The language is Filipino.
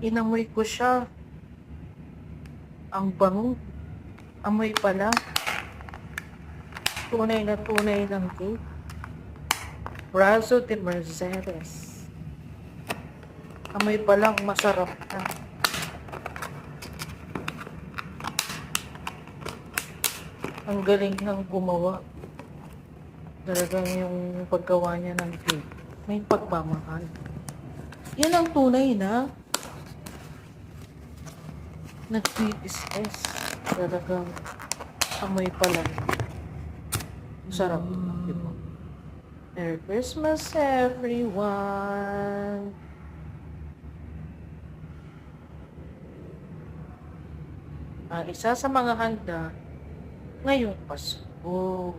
Inamoy ko siya. Ang bango. Amoy pala. Tunay na tunay ng cake. Brazo de Mercedes. Amoy palang masarap na. Ang galing ng gumawa. Talagang yung paggawa niya ng cake. May pagmamahal. Yan ang tunay na nag-PSS. Talagang amoy pala. Sarap ito, di ba? Merry Christmas, everyone! Isa sa mga handa ngayong Pasko.